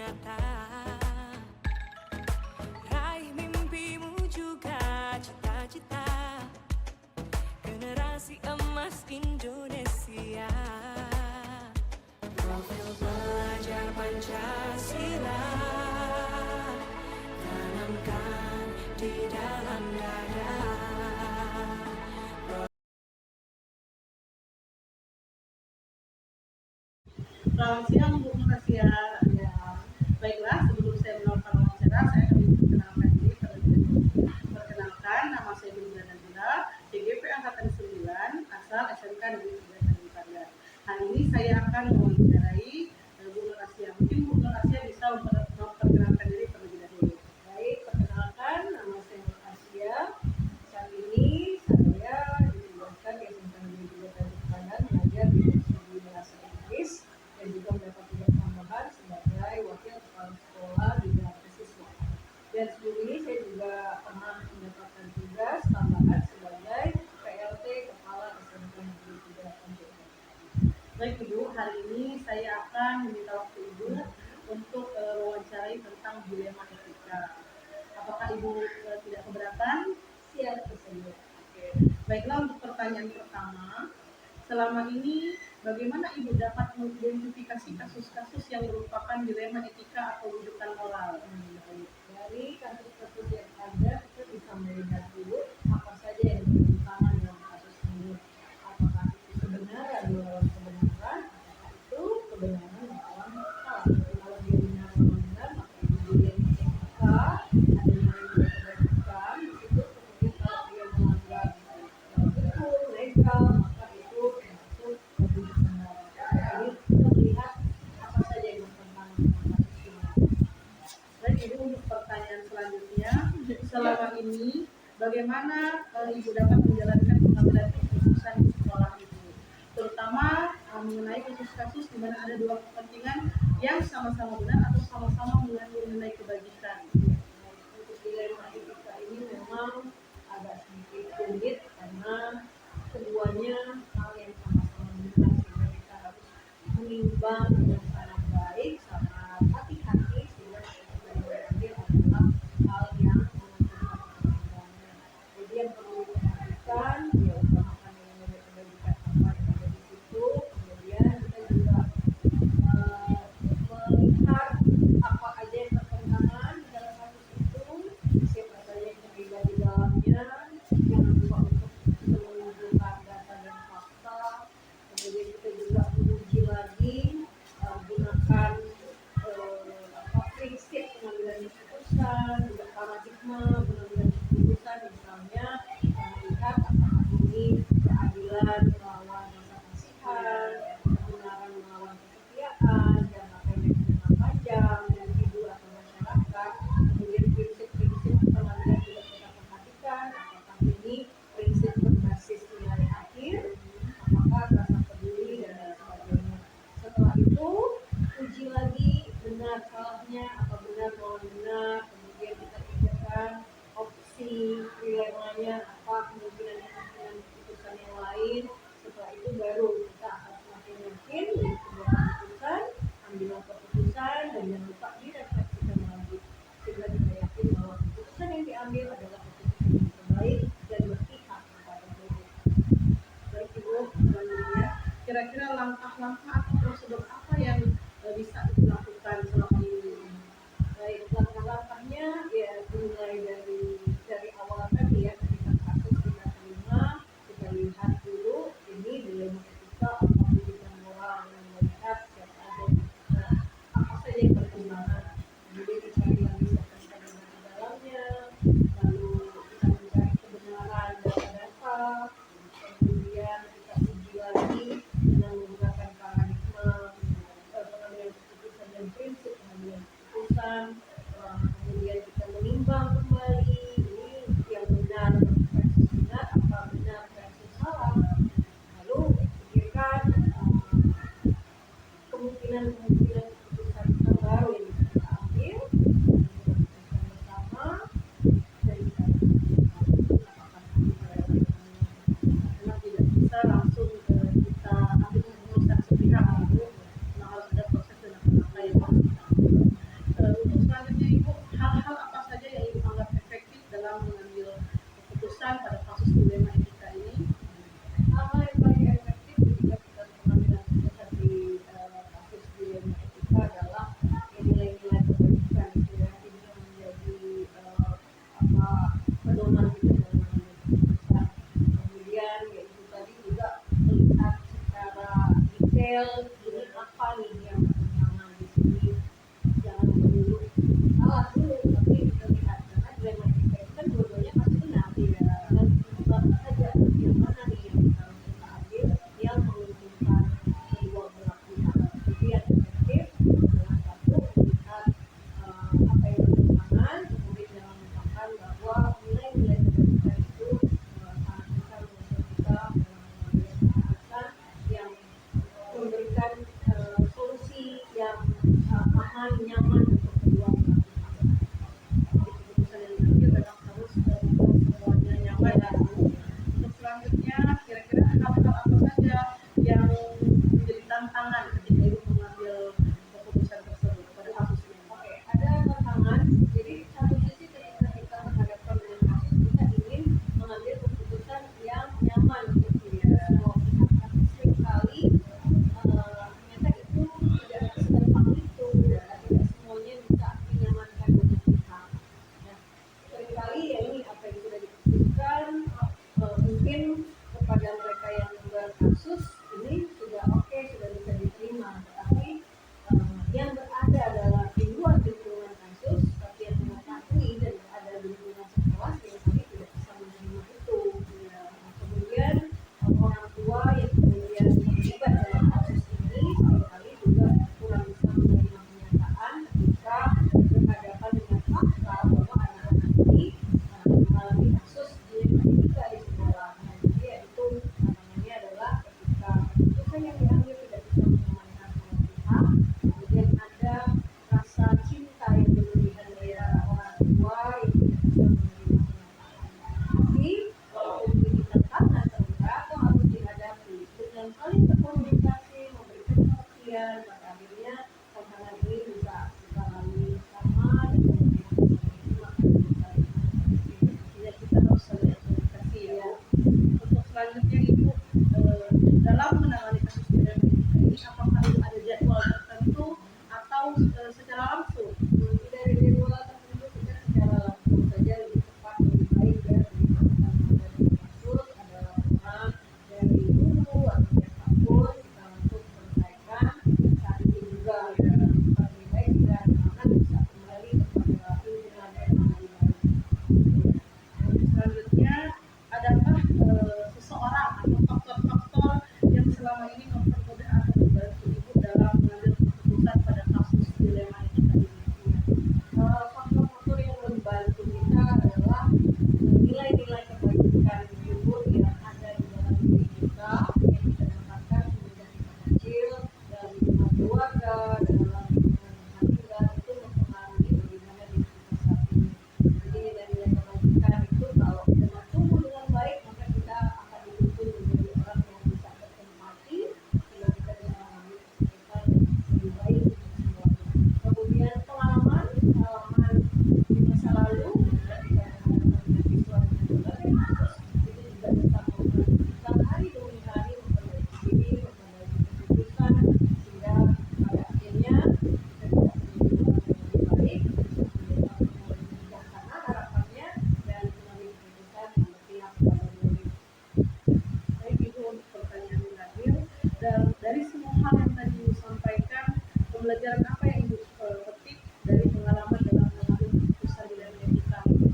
nyata. Raih mimpimu juga cita-cita generasi emas Indonesia. Profil belajar Pancasila tanamkan di dalam dada. Selamat siang Bu Nur. Ya, baiklah, sebelum saya melakukan wawancara, saya akan memperkenalkan diri terlebih dahulu. Perkenalkan, nama saya Binda Nabila, DGP Angkatan 9, asal SMK Negeri 3 Tanjung Pandan. Hari ini saya akan mewawancarai Bu Nur Asia. Mungkin Bu Nur Asia bisa memperkenalkan diri terlebih dahulu. Baik, perkenalkan, nama saya Nur Asia. Saat ini saya ditugaskan di SMK Negeri 3 Tanjung Pandan belajar di studi bahasa Inggris dan juga mendapat tugas tambahan sebagai wakil kepala sekolah di bidang siswa. Dan sebelum ini saya juga pernah mendapatkan tugas tambahan sebagai PLT Kepala SMK Negeri 3 Tanjung Pandan. Baik Ibu, hari ini saya akan meminta waktu Ibu untuk mewawancarai tentang dilema etika. Apakah Ibu tidak keberatan? Siap tersedia. Baiklah, untuk pertanyaan pertama, selama ini bagaimana Ibu dapat mengidentifikasi kasus-kasus yang merupakan dilema etika atau rujukan moral? Baik. Dari kasus-kasus yang ada, kita bisa melihat dulu apa saja yang bertentangan dalam kasus ini. Apakah itu kebenaran melawan kebenaran, apakah itu kebenaran melawan fakta. Kalau dia benar melawan benar, maka itu dia yang fakta, ada yang dia kebajikan, itu kemudian kalau dia melanggar hukum legal, maka itu termasuk rujukan moral. Jadi kita melihat apa saja yang bertentangan dengan kasus ini. Baik Ibu, untuk pertanyaan selanjutnya, selama ini bagaimana Ibu dapat menjalankan pengambilan keputusan di sekolah Ibu, terutama mengenai kasus-kasus di mana ada dua kepentingan yang sama-sama benar atau sama-sama mengandung nilai kebajikan. Untuk dilema etika ini memang agak sedikit rumit karena keduanya hal yang sama-sama benar, sehingga kita harus menimbang dengan sangat baik, sangat hati-hati, sehingga keputusan yang diambil adalah hal yang menentukan pertimbangannya. Jadi yang perlu diperhatikan ya utamakan nilai kebajikan apa yang ada di situ, kemudian kita juga melihat apa aja yang bertentangan di dalam kasus itu, siapa saja yang terlibat di dalamnya, jangan lupa untuk menunjukkan data dan fakta. Kemudian kita juga menguji lagi, gunakan prinsip pengambilan keputusan, juga paradigma pengambilan keputusan, misalnya melihat apakah ini keadilan melawan rasa kasihan, kebenaran melawan kesetiaan, jangka pendek jangka panjang, individu atau masyarakat. Kemudian prinsip-prinsip pengambilan juga kita perhatikan, apakah ini prinsip berbasis nilai akhir, apakah rasa peduli dan lain sebagainya. Setelah itu uji lagi benar salahnya, apa benar melawan benar, kemudian kita pikirkan opsi dilemanya apa, kemungkinan keputusan yang lain. Setelah itu baru kita akan semakin yakin dengan sebuah keputusan, ambillah keputusan dan jangan lupa direfleksikan lagi sehingga kita yakin bahwa keputusan yang diambil adalah keputusan yang terbaik dan berpihak kepada publik. Baik Ibu, selanjutnya Kira-kira langkah-langkah atau prosedur apa yang bisa dilakukan selama ini? baik, langkah-langkahnya ya dimulai dari awal tadi ya, ketika kasus kita terima, kita lihat dulu ini dilema etika apa rujukan moral, yang melihat siapa aja apa saja yang bertentangan, kemudian dicari lagi siapa yang terlibat di dalamnya, lalu kita mencari kebenaran data-data, kemudian kita uji lagi dengan menggunakan paradigma pengambilan keputusan dan prinsip pengambilan keputusan. Kemudian kita menimbang kembali ini yang benar versus benar, apa benar versus salah, lalu pikirkan kemungkinan-kemungkinan keputusan terbaru yang bisa kita ambil, keputusan bersama, dan kita apakah Memang tidak bisa langsung kita ambil keputusan sepihak gitu, memang harus ada proses dan langkah yang harus kita ambil. detail ini apa nih yang bertentangan di sini, jangan dulu salah dulu tapi kita lihat karena dilema etika itu kan dua-duanya pasti benar ya, dan kita saja yang mana nih yang harus kita ambil yang menguntungkan kedua belah pihak. Jadi yang efektif adalah satu melihat apa yang bertentangan, kemudian jangan lupakan bahwa nilai-nilai etika itu sangat besar untuk kita dalam mengambil keputusan yang memberikan solusi yang aman, nyaman untuk kedua belah pihak. Jadi keputusan yang diambil memang harus membuat semuanya nyaman ya. Untuk selanjutnya, kira-kira hal-hal apa saja yang menjadi tantangan ketika ibu mengambil keputusan tersebut pada kasus ini? Oke, ada tantangan. Jadi satu sisi ketika kita menghadapkan dengan kasus, kita ingin mengambil keputusan yang nyaman untuk semua pihak. Tapi seringkali ternyata itu tidak segampang itu, tidak semuanya bisa menyamankan banyak pihak. Ya, seringkali ya ini apa yang sudah diputuskan mungkin kepada mereka yang menggelar kasus ini sudah oke, sudah bisa diterima, tetapi yang berada adalah di luar lingkungan kasus, tapi yang mengetahui dan berada di lingkungan sekolah seringkali tidak bisa menerima itu. Ya, kemudian orang tua yang kemudian terlibat dalam kasus ini seringkali juga kurang bisa menerima kenyataan ketika berhadapan dengan fakta bahwa anak-anak ini mengalami kasus dilema di sekolah. Nah, jadi ya itu tantangannya adalah ketika keputusan yang diambil tidak bisa menyamankan semua pihak, kemudian ada rasa cinta yang berlebihan dari orang tua yang tidak bisa menerima kenyataan. Tapi walaupun ini tantangan terberat, itu harus dihadapi dengan saling berkomunikasi, memberikan pengertian, pada akhirnya tantangan ini bisa kita lalui bersama dan kemudian menerima keputusan. Ya, kita harus saling komunikasi ya. Untuk selanjutnya ibu dalam menangani kasus dilema etika ini, apakah ibu ada jadwal tertentu atau secara langsung? Tidak ada jadwal tertentu, kita secara langsung saja lebih tepat, lebih baik ya. Dari kasus ada laporan dari guru atau siapapun, kita langsung selesaikan saat itu juga ya. Lebih baik dan akan bisa kembali kepada pimpinan yang lebih baik. Selanjutnya, adakah seseorang atau faktor-faktor yang selama ini mempermudah atau membantu ibu dalam mengambil keputusan pada kasus dilema etika ini? Faktor-faktor yang membantu kita adalah nilai-nilai kebaikan luhur yang ada di dalam diri kita yang kita dapatkan sejak kita kecil dalam lingkungan keluarga, dalam lingkungan tinggal itu mempengaruhi bagaimana diri kita saat ini. Jadi nilai-nilai kebaikan itu kalau kita tumbuh dengan baik maka kita akan dituntun menjadi orang yang bisa berempati sehingga kita bisa mengambil keputusan yang lebih baik untuk semuanya. Kemudian pengalaman di masa lalu ketika menghadapkan siswa dengan berbagai kasus itu juga bisa membuat kita hari demi hari memperbaiki diri, memperbaiki keputusan sehingga pada akhirnya kita bisa menjadi orang yang lebih baik, menjadi orang yang lebih bijaksana harapannya dan mengambil keputusan yang berpihak kepada murid. Baik, ibu, untuk pertanyaan yang terakhir, dan dari semua hal yang tadi ibu sampaikan, pembelajaran apa yang ibu petik dari pengalaman dalam mengambil keputusan dilema etika ini?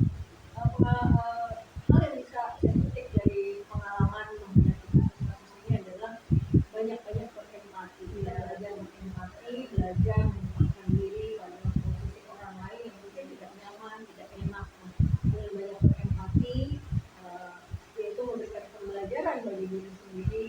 Hal yang bisa saya petik dari pengalaman menghadapi kasus-kasus ini adalah banyak-banyak berempati, belajar berempati, belajar menempatkan diri pada posisi orang lain yang mungkin tidak nyaman, tidak enak. Dengan banyak berempati, yaitu memberikan pembelajaran bagi diri sendiri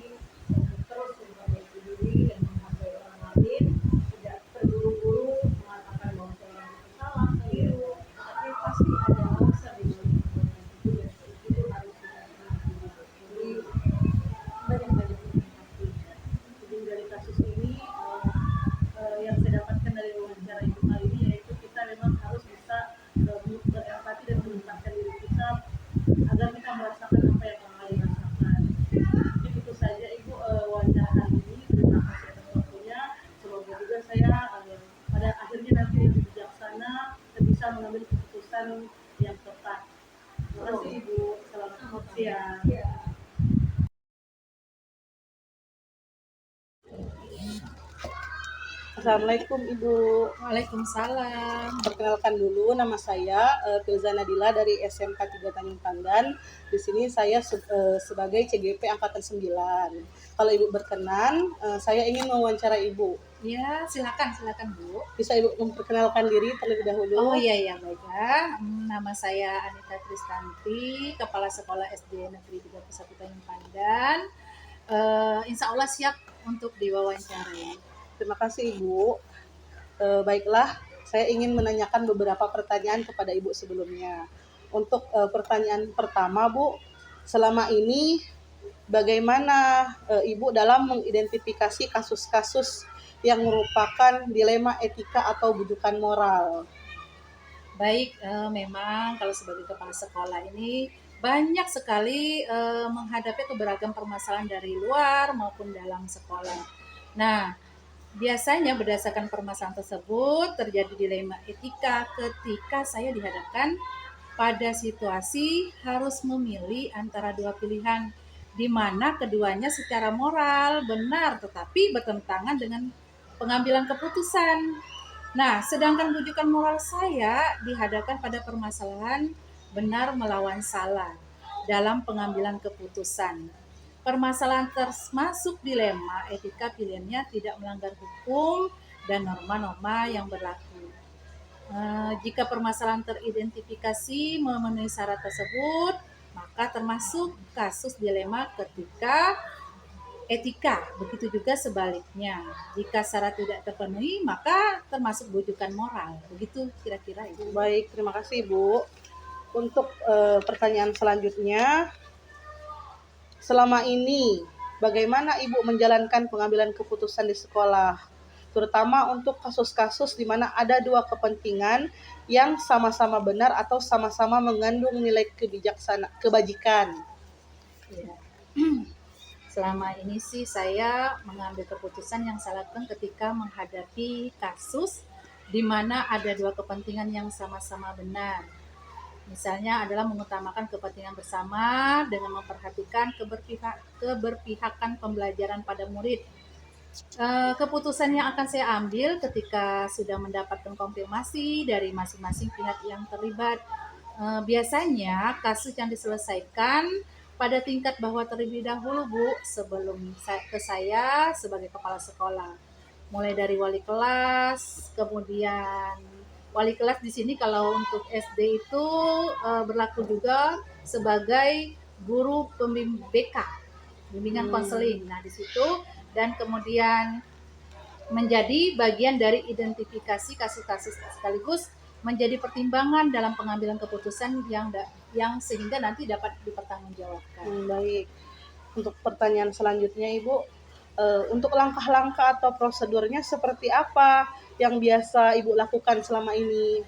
untuk terus memperbaiki diri dan menghargai orang lain, tidak terburu-buru mengatakan bahwa seorang itu salah, keliru, tapi pasti ada alasan di balik perbuatan itu dan itu harus kita cermati. Jadi banyak-banyak berempati. Jadi dari kasus ini yang saya dapatkan dari wawancara ibu kali ini yaitu kita memang harus bisa berempati dan menempatkan diri kita agar kita merasakan apa yang orang lain rasakan. Jadi itu saja ibu wawancara hari ini. Terima kasih atas Assalamualaikum Ibu. Waalaikumsalam. Perkenalkan dulu, nama saya Filza Nadila dari SMK 3 Tanjung Pandan. Di sini saya sebagai CGP Angkatan 9. Kalau Ibu berkenan, saya ingin mewawancara Ibu. Ya, silakan Bu. Bisa Ibu memperkenalkan diri terlebih dahulu? Oh iya, baiklah. Nama saya Anita Tristanti, Kepala Sekolah SD Negeri 31 Tanjung Pandan. Insya Allah siap untuk diwawancarai. Terima kasih Ibu. Baiklah, saya ingin menanyakan beberapa pertanyaan kepada Ibu sebelumnya. Untuk pertanyaan pertama, Bu, selama ini bagaimana Ibu dalam mengidentifikasi kasus-kasus yang merupakan dilema etika atau bujukan moral? Baik, memang kalau sebagai kepala sekolah ini banyak sekali menghadapi beragam permasalahan dari luar maupun dalam sekolah. Nah, biasanya berdasarkan permasalahan tersebut terjadi dilema etika ketika saya dihadapkan pada situasi harus memilih antara dua pilihan di mana keduanya secara moral benar tetapi bertentangan dengan pengambilan keputusan. Nah, sedangkan rujukan moral saya dihadapkan pada permasalahan benar melawan salah dalam pengambilan keputusan. Permasalahan termasuk dilema etika pilihannya tidak melanggar hukum dan norma-norma yang berlaku. Jika permasalahan teridentifikasi memenuhi syarat tersebut, maka termasuk kasus dilema ketika etika. Begitu juga sebaliknya. Jika syarat tidak terpenuhi, maka termasuk bujukan moral. Begitu kira-kira itu. Baik, terima kasih Ibu. Untuk pertanyaan selanjutnya, selama ini bagaimana Ibu menjalankan pengambilan keputusan di sekolah, terutama untuk kasus-kasus di mana ada dua kepentingan yang sama-sama benar atau sama-sama mengandung nilai kebajikan? Ya. Selama ini sih saya mengambil keputusan yang saya lakukan ketika menghadapi kasus di mana ada dua kepentingan yang sama-sama benar. Misalnya adalah mengutamakan kepentingan bersama dengan memperhatikan keberpihakan pembelajaran pada murid. Keputusan yang akan saya ambil ketika sudah mendapatkan konfirmasi dari masing-masing pihak yang terlibat. Biasanya kasus yang diselesaikan pada tingkat bawah terlebih dahulu, Bu, sebelum ke saya sebagai kepala sekolah. Mulai dari wali kelas, kemudian wali kelas di sini kalau untuk SD itu berlaku juga sebagai guru pembimbing BK, bimbingan konseling. Nah, di situ dan kemudian menjadi bagian dari identifikasi kasus-kasus sekaligus menjadi pertimbangan dalam pengambilan keputusan yang sehingga nanti dapat dipertanggungjawabkan. Baik. Untuk pertanyaan selanjutnya Ibu, untuk langkah-langkah atau prosedurnya seperti apa yang biasa Ibu lakukan selama ini?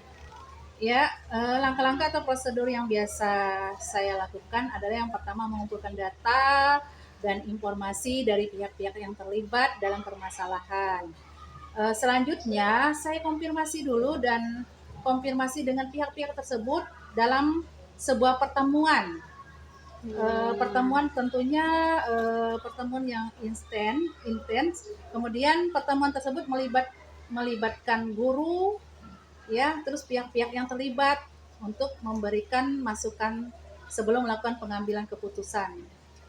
Ya, langkah-langkah atau prosedur yang biasa saya lakukan adalah yang pertama mengumpulkan data dan informasi dari pihak-pihak yang terlibat dalam permasalahan. Selanjutnya, saya konfirmasi dulu dan konfirmasi dengan pihak-pihak tersebut dalam sebuah pertemuan. Pertemuan tentunya pertemuan yang intens. Kemudian pertemuan tersebut melibatkan guru, ya, terus pihak-pihak yang terlibat untuk memberikan masukan sebelum melakukan pengambilan keputusan.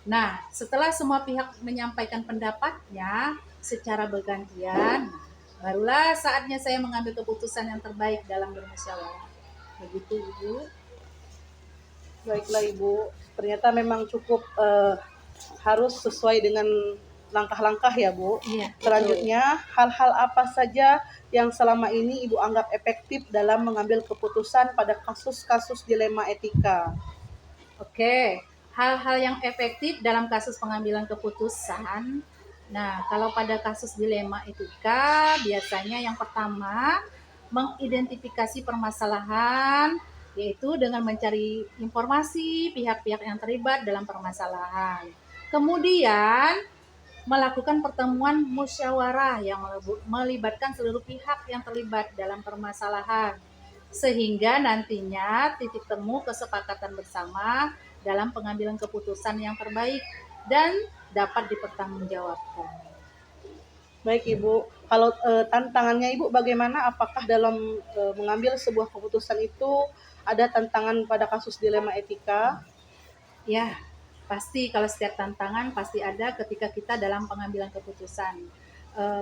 Nah, setelah semua pihak menyampaikan pendapatnya secara bergantian, barulah saatnya saya mengambil keputusan yang terbaik dalam bermusyawarah. Begitu, Ibu. Baiklah Ibu, ternyata memang cukup harus sesuai dengan langkah-langkah ya Bu. Iya, Selanjutnya, hal-hal apa saja yang selama ini Ibu anggap efektif dalam mengambil keputusan pada kasus-kasus dilema etika? Oke, hal-hal yang efektif dalam kasus pengambilan keputusan. Nah, kalau pada kasus dilema etika, biasanya yang pertama mengidentifikasi permasalahan, yaitu dengan mencari informasi pihak-pihak yang terlibat dalam permasalahan. Kemudian melakukan pertemuan musyawarah yang melibatkan seluruh pihak yang terlibat dalam permasalahan, sehingga nantinya titik temu kesepakatan bersama dalam pengambilan keputusan yang terbaik dan dapat dipertanggungjawabkan. Baik Ibu, kalau tantangannya Ibu bagaimana? Apakah dalam mengambil sebuah keputusan itu ada tantangan pada kasus dilema etika? Ya, pasti kalau setiap tantangan pasti ada ketika kita dalam pengambilan keputusan.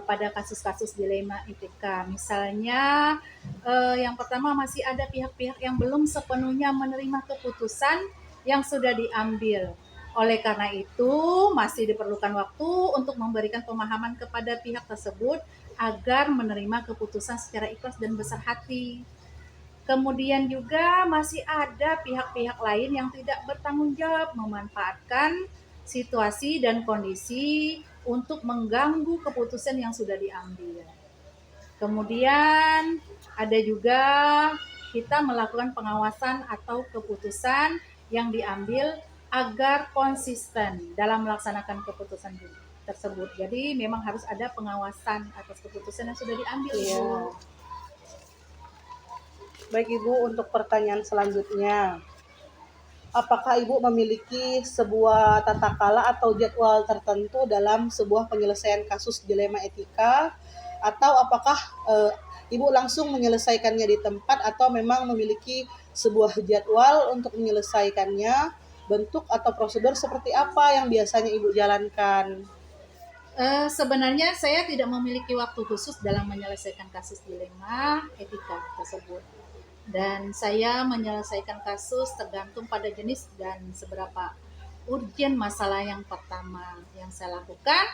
Pada kasus-kasus dilema etika, misalnya yang pertama masih ada pihak-pihak yang belum sepenuhnya menerima keputusan yang sudah diambil. Oleh karena itu, masih diperlukan waktu untuk memberikan pemahaman kepada pihak tersebut agar menerima keputusan secara ikhlas dan besar hati. Kemudian juga masih ada pihak-pihak lain yang tidak bertanggung jawab memanfaatkan situasi dan kondisi untuk mengganggu keputusan yang sudah diambil. Kemudian ada juga kita melakukan pengawasan atau keputusan yang diambil agar konsisten dalam melaksanakan keputusan tersebut. Jadi memang harus ada pengawasan atas keputusan yang sudah diambil. Iya. Baik Ibu, untuk pertanyaan selanjutnya. Apakah Ibu memiliki sebuah tata kala atau jadwal tertentu dalam sebuah penyelesaian kasus dilema etika? Atau apakah Ibu langsung menyelesaikannya di tempat atau memang memiliki sebuah jadwal untuk menyelesaikannya? Bentuk atau prosedur seperti apa yang biasanya Ibu jalankan? Sebenarnya saya tidak memiliki waktu khusus dalam menyelesaikan kasus dilema etika tersebut. Dan saya menyelesaikan kasus tergantung pada jenis dan seberapa urgen masalah yang pertama yang saya lakukan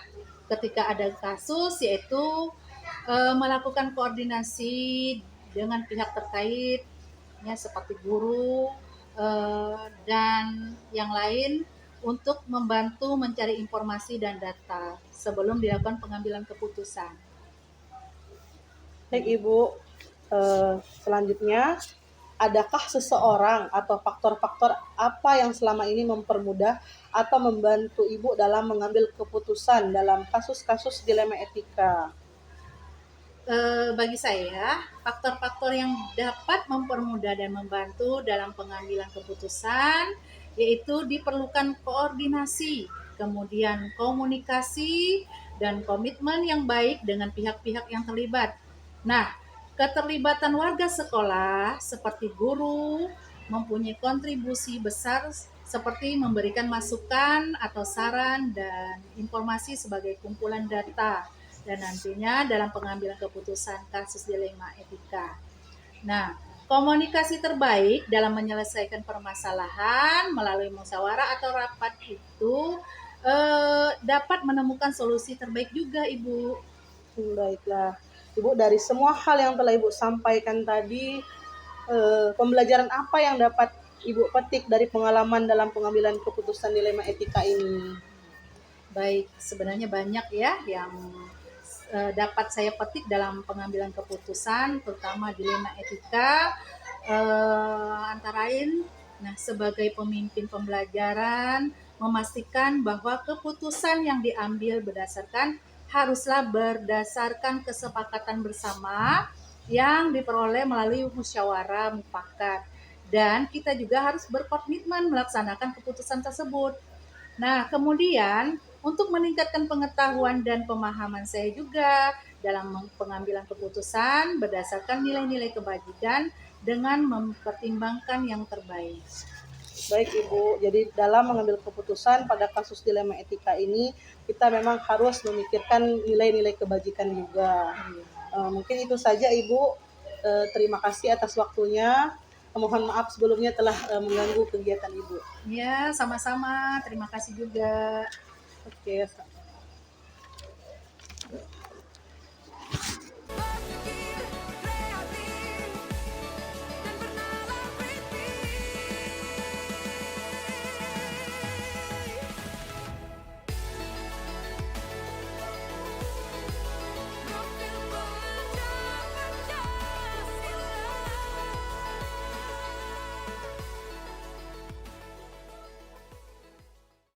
ketika ada kasus, yaitu melakukan koordinasi dengan pihak terkait, ya, seperti guru dan yang lain untuk membantu mencari informasi dan data sebelum dilakukan pengambilan keputusan. Baik Ibu, selanjutnya, adakah seseorang atau faktor-faktor apa yang selama ini mempermudah atau membantu Ibu dalam mengambil keputusan dalam kasus-kasus dilema etika? Bagi saya, faktor-faktor yang dapat mempermudah dan membantu dalam pengambilan keputusan yaitu diperlukan koordinasi, kemudian komunikasi, dan komitmen yang baik dengan pihak-pihak yang terlibat. Nah, keterlibatan warga sekolah seperti guru mempunyai kontribusi besar seperti memberikan masukan atau saran dan informasi sebagai kumpulan data dan nantinya dalam pengambilan keputusan kasus dilema etika. Nah, komunikasi terbaik dalam menyelesaikan permasalahan melalui musyawarah atau rapat itu dapat menemukan solusi terbaik juga, Ibu. Baiklah, Ibu, dari semua hal yang telah Ibu sampaikan tadi, pembelajaran apa yang dapat Ibu petik dari pengalaman dalam pengambilan keputusan dilema etika ini? Baik, sebenarnya banyak ya yang dapat saya petik dalam pengambilan keputusan, terutama dilema etika, antara lain, nah, sebagai pemimpin pembelajaran, memastikan bahwa keputusan yang diambil haruslah berdasarkan kesepakatan bersama yang diperoleh melalui musyawarah mufakat, dan kita juga harus berkomitmen melaksanakan keputusan tersebut. Nah, kemudian untuk meningkatkan pengetahuan dan pemahaman saya juga dalam pengambilan keputusan berdasarkan nilai-nilai kebajikan dengan mempertimbangkan yang terbaik. Baik Ibu, jadi dalam mengambil keputusan pada kasus dilema etika ini, kita memang harus memikirkan nilai-nilai kebajikan juga. Mungkin itu saja Ibu. Terima kasih atas waktunya. Mohon maaf sebelumnya telah mengganggu kegiatan Ibu. Ya, sama-sama. Terima kasih juga. Oke.